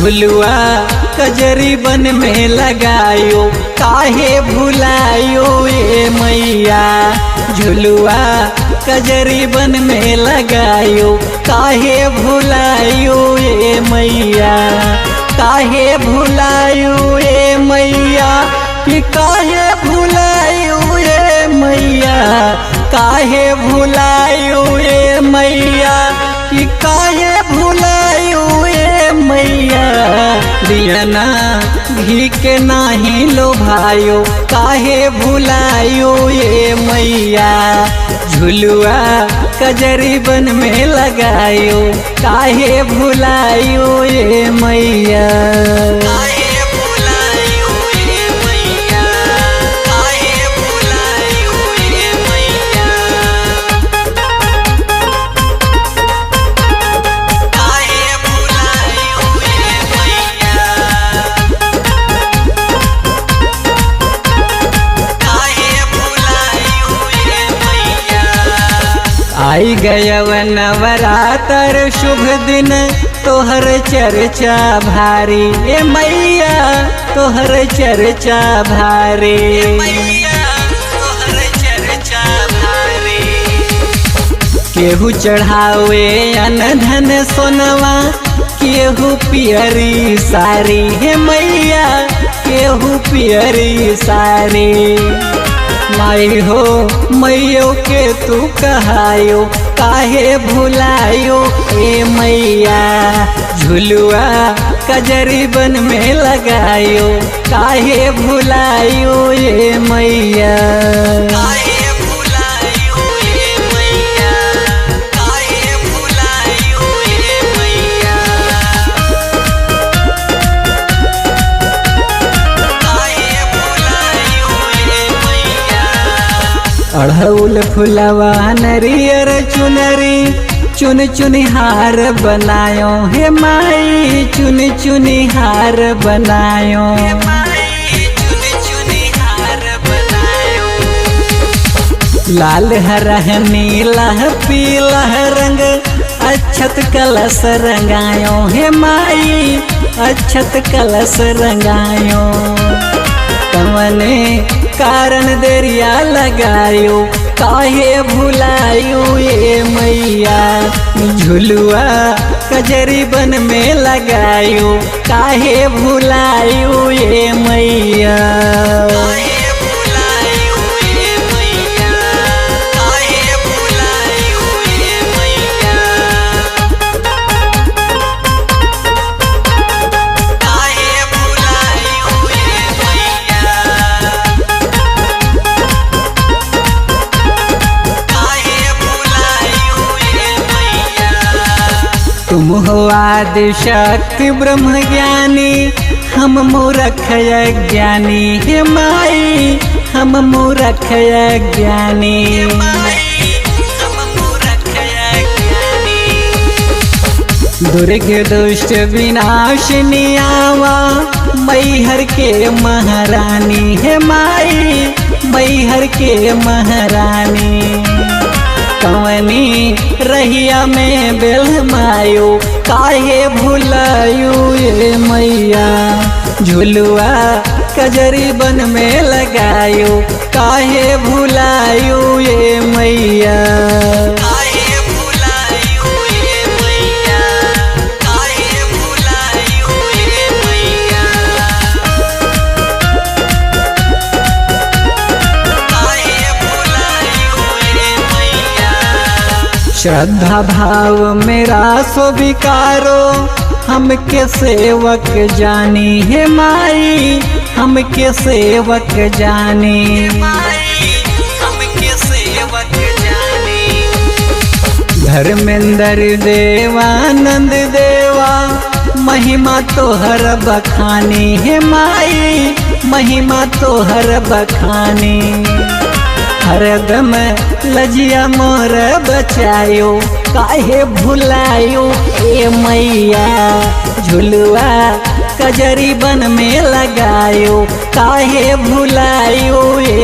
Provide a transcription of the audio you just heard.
झुलुआ कजरी बन में लगायो काहे भुलायो ए मैया। झुलुआ कजरी बन में लगायो काहे भुलायो ए मैया। काहे भुलायो ए मैया कि काहे भुलायो ए मैया। काहे भुलायो ए मैया कि काहे भुलायो ए मैया। दियना घी के नाही लोभायो काहे भुलायो ए मैया। झुलुआ कजरी बन में लगायो काहे भुलायो ए मैया। आई गयव नवरातर शुभ दिन तोहर चर्चा भारी ए मैया। तोहर चर्चा भारी केहू चढ़ावे अनधन सोनवा केहू पियरी सारी हे मैया। केहू पियरी सारी माई हो मैयो के तू कहायो काहे भुलायो ए मैया। झुलुआ कजरी बन में लगायो काहे भुलायो ए मैया। अड़हुल फुलवा नरियर चुनरी चुन चुन हार बनायो हे माई। चुन चुन हार बनायो लाल हरा नीला पीला रंग अक्षत कलश रंगायो हे माई। अक्षत कलश रंगायो कवने कारण देरिया लगायो काहे भुलायो ए मैया। झुलुआ कजरी बन में लगायो काहे भुलायो ए मैया। तुम हो आदि शक्ति ब्रह्म ज्ञानी हम मूर्ख ज्ञानी हे माई। हम मूर्ख ज्ञानी दुर्ग दुष्ट विनाशिनी आवा मैहर के महारानी हे माई। मैहर के महारानी कवनी रहिया में बेलमायो काहे भुलायो ए मैया। झुलुआ कजरी बन में लगायो काहे भुलायो ए मैया। श्रद्धा भाव मेरा सो विकारो हमके सेवक जानी हे माई। हमके सेवक जानी धर्मेंद्र देवानंद देवा महिमा तोहर बखानी हे माई। महिमा तोहर बखानी हरदम लजिया मोर बचायो काहे भुलायो ए मैया। झुलुआ कजरी बन में लगायो काहे भुलायो ए